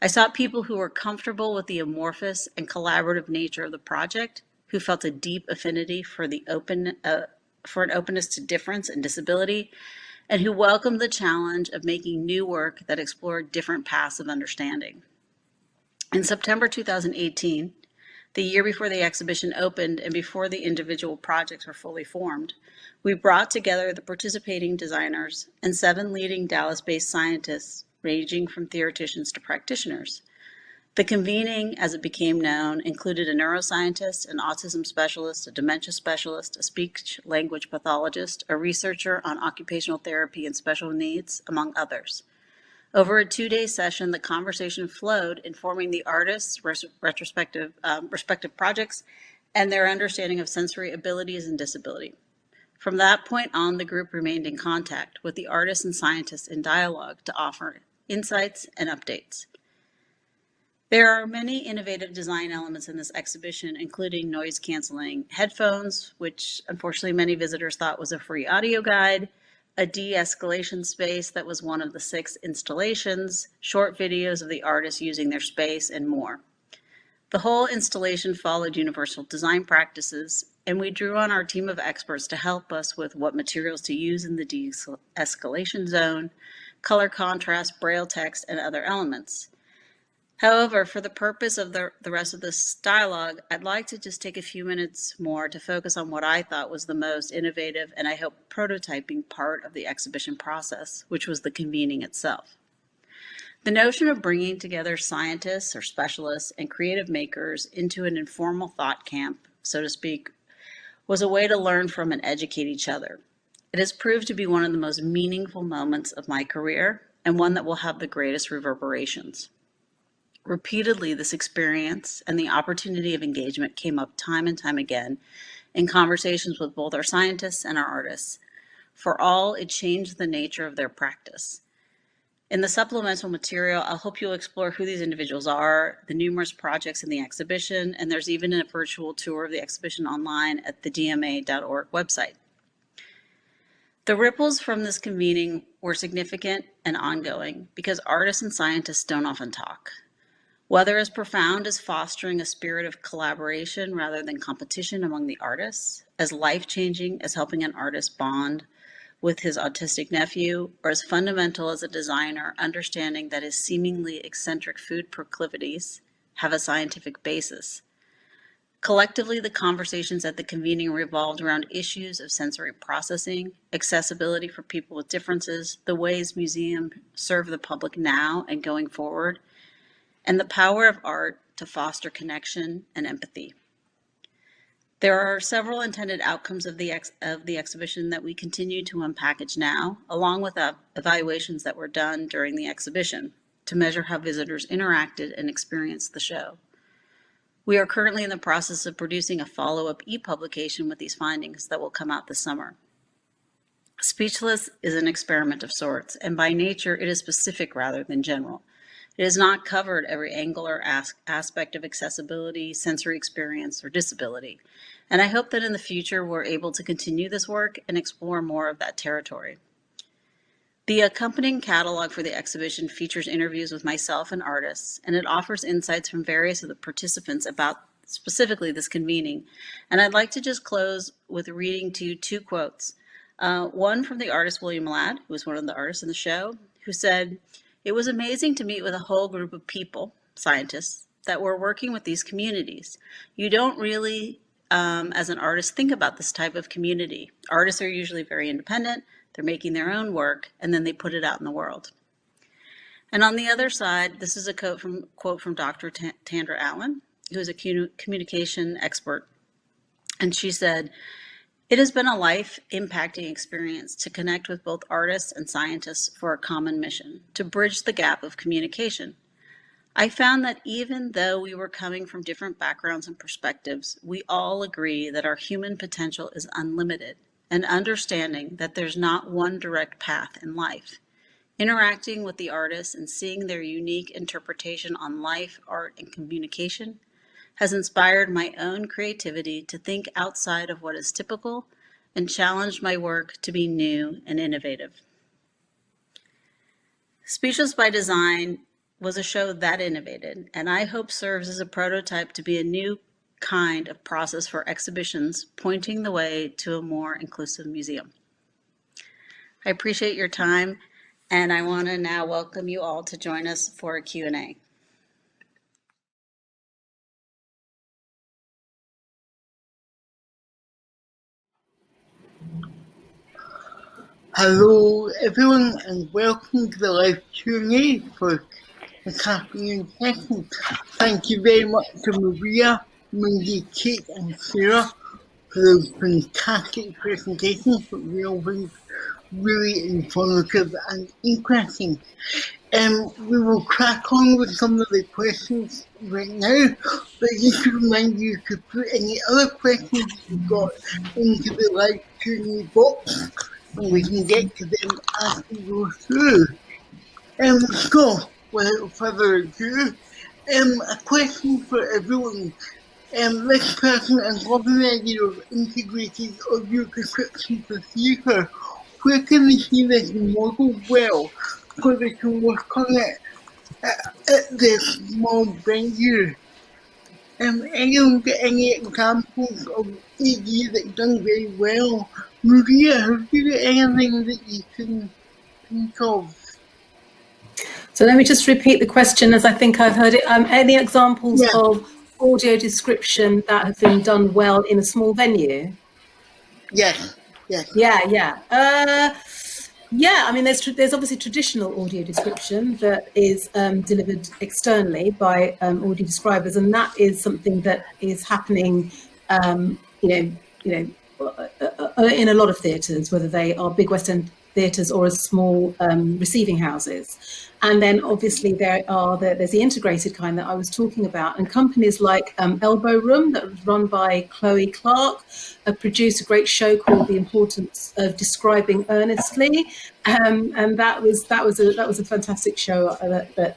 I sought people who were comfortable with the amorphous and collaborative nature of the project, who felt a deep affinity for an openness to difference and disability, and who welcomed the challenge of making new work that explored different paths of understanding. In September 2018, the year before the exhibition opened and before the individual projects were fully formed, we brought together the participating designers and 7 leading Dallas-based scientists, ranging from theoreticians to practitioners. The convening, as it became known, included a neuroscientist, an autism specialist, a dementia specialist, a speech-language pathologist, a researcher on occupational therapy and special needs, among others. Over a 2-day session, the conversation flowed, informing the artists' respective projects and their understanding of sensory abilities and disability. From that point on, the group remained in contact with the artists and scientists in dialogue to offer insights and updates. There are many innovative design elements in this exhibition, including noise-canceling headphones, which unfortunately many visitors thought was a free audio guide, a de-escalation space that was one of the 6 installations, short videos of the artists using their space, and more. The whole installation followed universal design practices, and we drew on our team of experts to help us with what materials to use in the de-escalation zone, color contrast, braille text, and other elements. However, for the purpose of the rest of this dialogue, I'd like to just take a few minutes more to focus on what I thought was the most innovative and I hope prototyping part of the exhibition process, which was the convening itself. The notion of bringing together scientists or specialists and creative makers into an informal thought camp, so to speak, was a way to learn from and educate each other. It has proved to be one of the most meaningful moments of my career and one that will have the greatest reverberations. Repeatedly, this experience and the opportunity of engagement came up time and time again in conversations with both our scientists and our artists. For all, it changed the nature of their practice. In the supplemental material, I hope you'll explore who these individuals are, the numerous projects in the exhibition, and there's even a virtual tour of the exhibition online at the dma.org website. The ripples from this convening were significant and ongoing because artists and scientists don't often talk. Whether as profound as fostering a spirit of collaboration rather than competition among the artists, as life-changing as helping an artist bond with his autistic nephew, or as fundamental as a designer understanding that his seemingly eccentric food proclivities have a scientific basis. Collectively, the conversations at the convening revolved around issues of sensory processing, accessibility for people with differences, the ways museums serve the public now and going forward, and the power of art to foster connection and empathy. There are several intended outcomes of the exhibition that we continue to unpackage now, along with evaluations that were done during the exhibition to measure how visitors interacted and experienced the show. We are currently in the process of producing a follow-up e-publication with these findings that will come out this summer. Speechless is an experiment of sorts, and by nature it is specific rather than general. It has not covered every angle or aspect of accessibility, sensory experience, or disability. And I hope that in the future we're able to continue this work and explore more of that territory. The accompanying catalog for the exhibition features interviews with myself and artists, and it offers insights from various of the participants about specifically this convening. And I'd like to just close with reading to you two quotes. One from the artist William Ladd, who was one of the artists in the show, who said, "It was amazing to meet with a whole group of people, scientists, that were working with these communities. You don't really, as an artist, think about this type of community. Artists are usually very independent. They're making their own work, and then they put it out in the world." And on the other side, this is a quote from Dr. Tandra Allen, who is a communication expert. And she said, "It has been a life-impacting experience to connect with both artists and scientists for a common mission, to bridge the gap of communication. I found that even though we were coming from different backgrounds and perspectives, we all agree that our human potential is unlimited, and understanding that there's not one direct path in life. Interacting with the artists and seeing their unique interpretation on life, art, and communication has inspired my own creativity to think outside of what is typical and challenged my work to be new and innovative." Speechless by Design was a show that innovated, and I hope serves as a prototype to be a new kind of process for exhibitions, pointing the way to a more inclusive museum. I appreciate your time, and I want to now welcome you all to join us for a Q&A. Hello everyone and welcome to the live Q&A for this afternoon session. Thank you very much to Maria, Mindy, Kate and Sarah for those fantastic presentations that were always really informative and interesting. We will crack on with some of the questions right now, but just to remind you to put any other questions you've got into the live Q&A box, and we can get to them as we go through. So, without further ado, a question for everyone. This person is loving the idea of integrated audio description for theatre. Where can they see this model well, so they can work on it at this small venue? Anyone get any examples of AD that done very well? Maria, have you got anything that you can think of? So let me just repeat the question as I think I've heard it. Any examples of audio description that have been done well in a small venue? Yes. Yeah, I mean, there's obviously traditional audio description that is delivered externally by audio describers, and that is something that is happening, in a lot of theatres, whether they are big West End theatres or as small receiving houses. And then obviously there's the integrated kind that I was talking about, and companies like Elbow Room, that was run by Chloe Clark, produced a great show called The Importance of Describing Earnestly, and that was a fantastic show that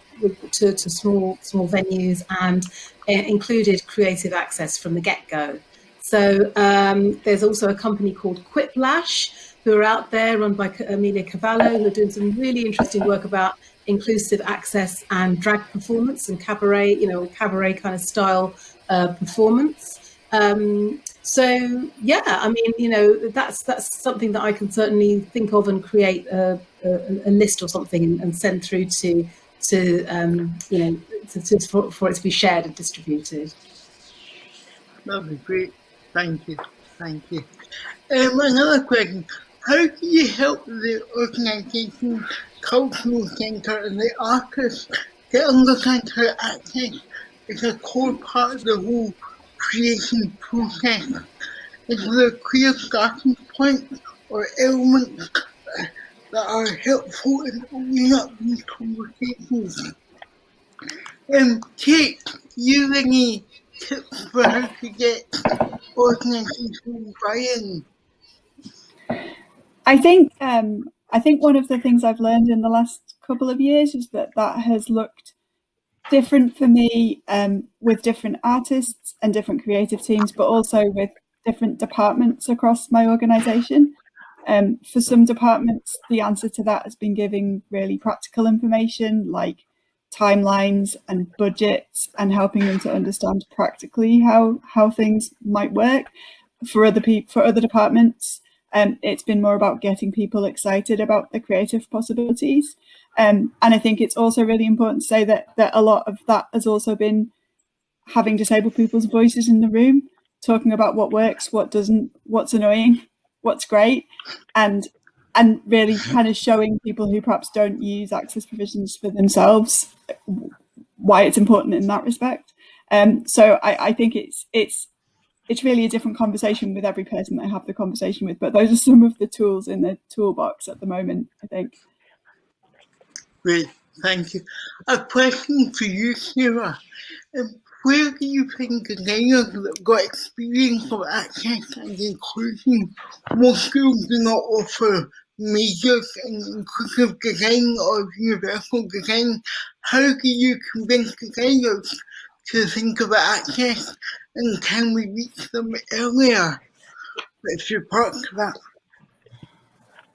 to small venues, and included creative access from the get-go. So there's also a company called Quiplash, who are out there, run by Amelia Cavallo, who are doing some really interesting work about inclusive access and drag performance and cabaret, cabaret kind of style performance. So yeah, I mean, that's something that I can certainly think of and create a list or something and send through for it to be shared and distributed. That'd be great. Thank you. Another question. How do you help the organisation, cultural centre and the artists to understand how access is a core part of the whole creation process? Is there a clear starting point or elements that are helpful in opening up these conversations? Kate, do you have any tips for how to get organisational buy-in? I think one of the things I've learned in the last couple of years is that has looked different for me with different artists and different creative teams, but also with different departments across my organisation. For some departments, the answer to that has been giving really practical information like timelines and budgets and helping them to understand practically how things might work. For other departments, it's been more about getting people excited about the creative possibilities. And I think it's also really important to say that a lot of that has also been having disabled people's voices in the room, talking about what works, what doesn't, what's annoying, what's great, and really kind of showing people who perhaps don't use access provisions for themselves why it's important in that respect. So I think it's really a different conversation with every person that I have the conversation with, but those are some of the tools in the toolbox at the moment, I think. Great, thank you. A question for you, Sarah. Where do you think designers that got experience of access and inclusion will still do not offer majors in inclusive design or universal design? How do you convince designers to think about access, and can we reach them earlier? Let's report to that.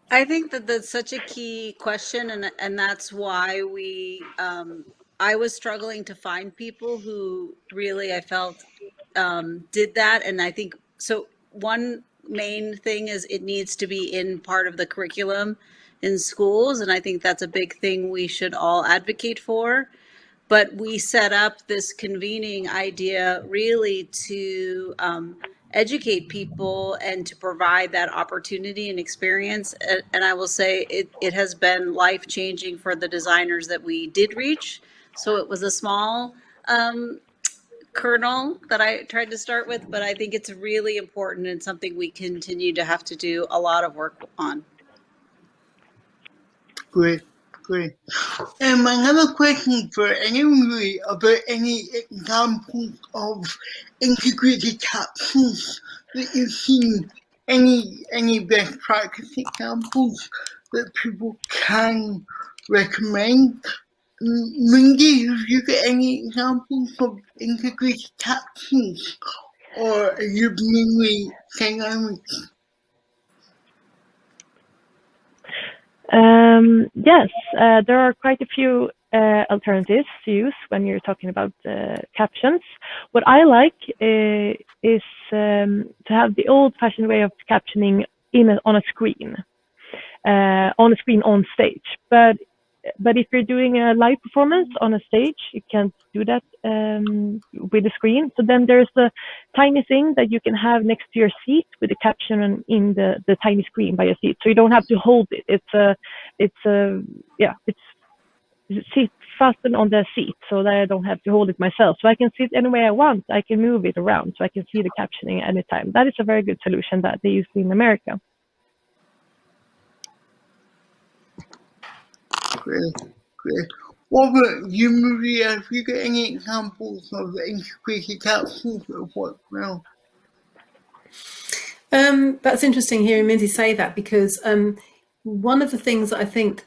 I think that that's such a key question, and that's why I was struggling to find people who really I felt did that, and I think so. One main thing is it needs to be in part of the curriculum in schools, and I think that's a big thing we should all advocate for. But we set up this convening idea really to educate people and to provide that opportunity and experience. And I will say it has been life changing for the designers that we did reach. So it was a small kernel that I tried to start with, but I think it's really important and something we continue to have to do a lot of work on. Great. And another question for anyone really about any examples of integrated captions that you've seen, any best practice examples that people can recommend. Mindy, have you got any examples of integrated captions, or are you mainly sign language? Yes, there are quite a few alternatives to use when you're talking about captions. What I like is to have the old-fashioned way of captioning on a screen on stage. But if you're doing a live performance on a stage, you can't do that with the screen. So then there's a tiny thing that you can have next to your seat with the caption in the tiny screen by your seat. So you don't have to hold it. It's seat fastened on the seat, so that I don't have to hold it myself. So I can sit any way I want. I can move it around, so I can see the captioning anytime. That is a very good solution that they use in America. Great. What about you, Maria? Have you got any examples of integrated captions that work well? That's interesting hearing Mindy say that, because one of the things that I think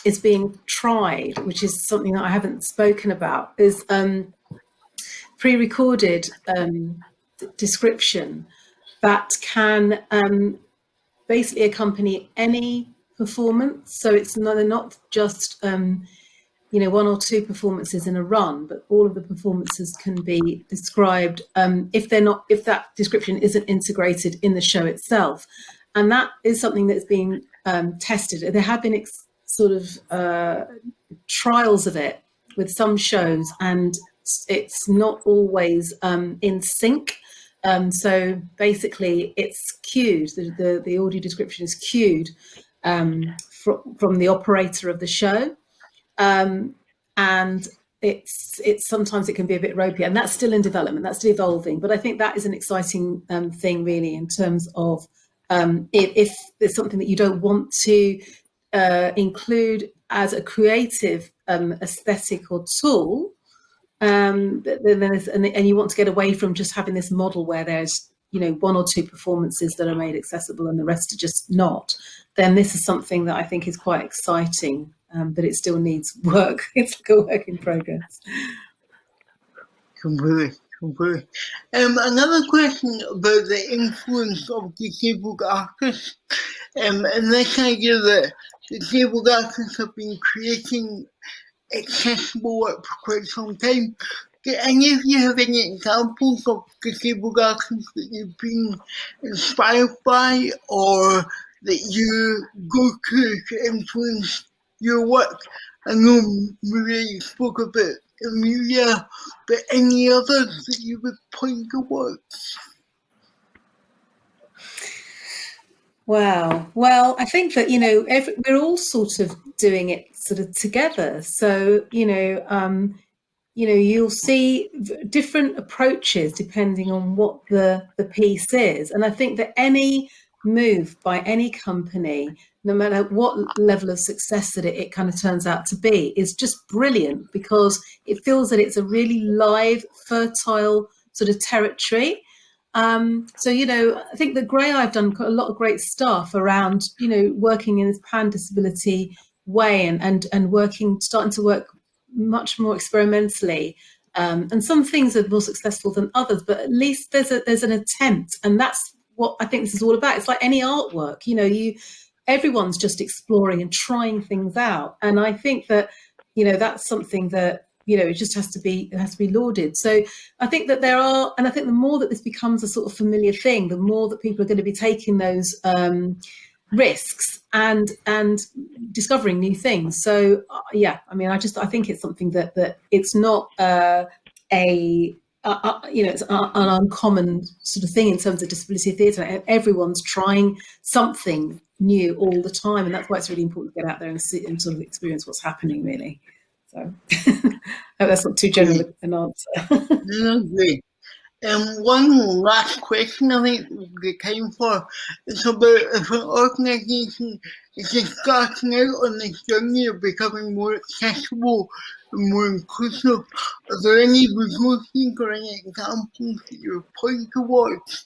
is being tried, which is something that I haven't spoken about, is pre-recorded description that can basically accompany any performance. So it's not just one or two performances in a run, but all of the performances can be described if that description isn't integrated in the show itself. And that is something that's being tested. There have been trials of it with some shows, and it's not always in sync. So basically it's cued, the audio description is cued from the operator of the show. And it's sometimes it can be a bit ropey, and that's still in development, that's still evolving. But I think that is an exciting thing, really, in terms of if there's something that you don't want to include as a creative aesthetic or tool, and you want to get away from just having this model where there's one or two performances that are made accessible and the rest are just not, then this is something that I think is quite exciting but it still needs work. It's like a work in progress. Completely. Another question about the influence of disabled artists, and this idea that disabled artists have been creating accessible work for quite some time. Do any of you have any examples of disabled artists that you've been inspired by or that you go to influence your work? I know Maria spoke about Amelia, but any others that you would point towards? Wow. Well, I think that, we're all sort of doing it sort of together. So, you'll see different approaches depending on what the piece is. And I think that any move by any company, no matter what level of success that it kind of turns out to be, is just brilliant because it feels that it's a really live, fertile sort of territory. So, I think that Grey I've done a lot of great stuff around, working in this pan-disability way and starting to work much more experimentally. And some things are more successful than others, but at least there's an attempt. And that's what I think this is all about. It's like any artwork, everyone's just exploring and trying things out. And I think that, that's something that, it just has to be lauded. So I think that and I think the more that this becomes a sort of familiar thing, the more that people are going to be taking those risks and discovering new things. So I think it's something that it's not it's an uncommon sort of thing in terms of disability theatre. Everyone's trying something new all the time, and that's why it's really important to get out there and see and sort of experience what's happening, really. So I hope that's not too general an answer. No, great. One last question I think we came for is about if an organisation is just starting out on this journey of becoming more accessible and more inclusive. Are there any resources or any examples that you would point towards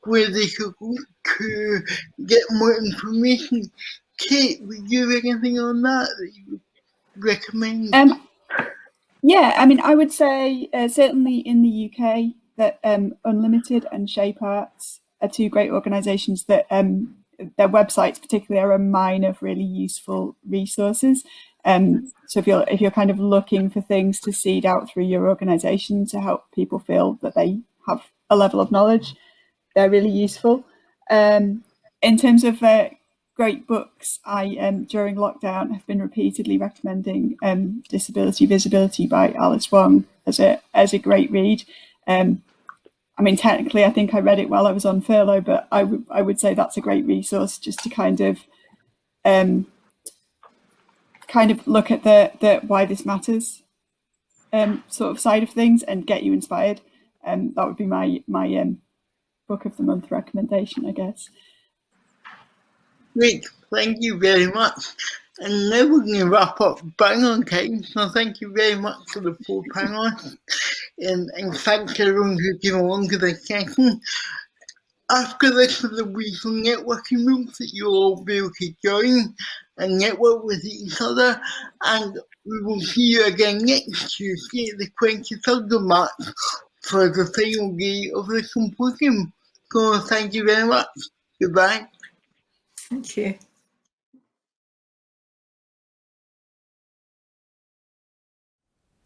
where they could look to get more information? Kate, would you have anything on that you would recommend? Yeah, I would say certainly in the UK that Unlimited and Shape Arts are two great organisations that their websites particularly are a mine of really useful resources. So if you're kind of looking for things to seed out through your organisation to help people feel that they have a level of knowledge, they're really useful. In terms of great books, I during lockdown have been repeatedly recommending Disability Visibility by Alice Wong as a great read. Technically I think I read it while I was on furlough, but I would say that's a great resource just to kind of look at the why this matters sort of side of things and get you inspired. That would be my book of the month recommendation, I guess. Great, thank you very much. And now we're going to wrap up bang on time, so thank you very much to the four panelists, and thanks to everyone who came along to this session. After this, there will be some networking rooms that you'll all be able to join and network with each other, and we will see you again next Tuesday, the 23rd of March, for the final day of the symposium. So thank you very much. Goodbye. Thank you.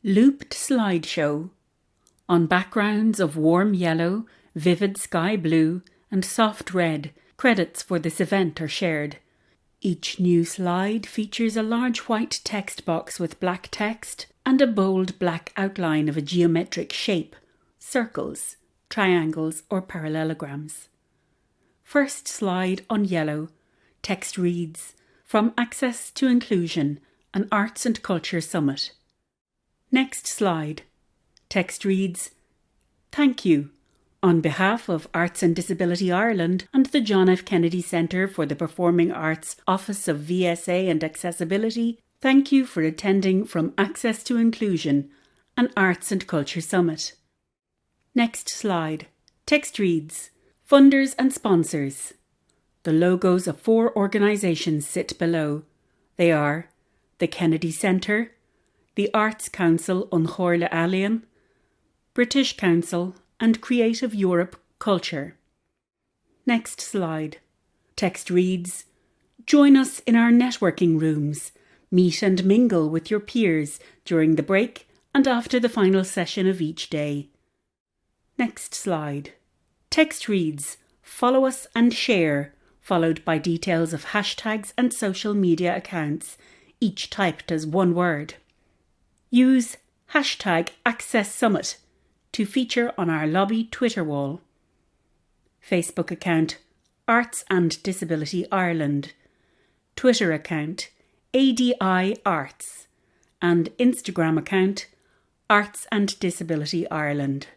Looped slideshow on backgrounds of warm yellow, vivid sky blue, and soft red. Credits for this event are shared. Each new slide features a large white text box with black text and a bold black outline of a geometric shape, circles, triangles, or parallelograms. First slide on yellow. Text reads, "From Access to Inclusion, an Arts and Culture Summit." Next slide. Text reads, "Thank you. On behalf of Arts and Disability Ireland and the John F. Kennedy Centre for the Performing Arts Office of VSA and Accessibility, thank you for attending From Access to Inclusion, an Arts and Culture Summit." Next slide. Text reads, "Funders and Sponsors." The logos of 4 organisations sit below. They are the Kennedy Centre, the Arts Council An Chomhairle Ealaíon, British Council and Creative Europe Culture. Next slide. Text reads, join us in our networking rooms. Meet and mingle with your peers during the break and after the final session of each day. Next slide. Text reads, follow us and share, followed by details of hashtags and social media accounts, each typed as one word. Use hashtag Access Summit to feature on our lobby Twitter wall. Facebook account Arts and Disability Ireland, Twitter account ADI Arts, and Instagram account Arts and Disability Ireland.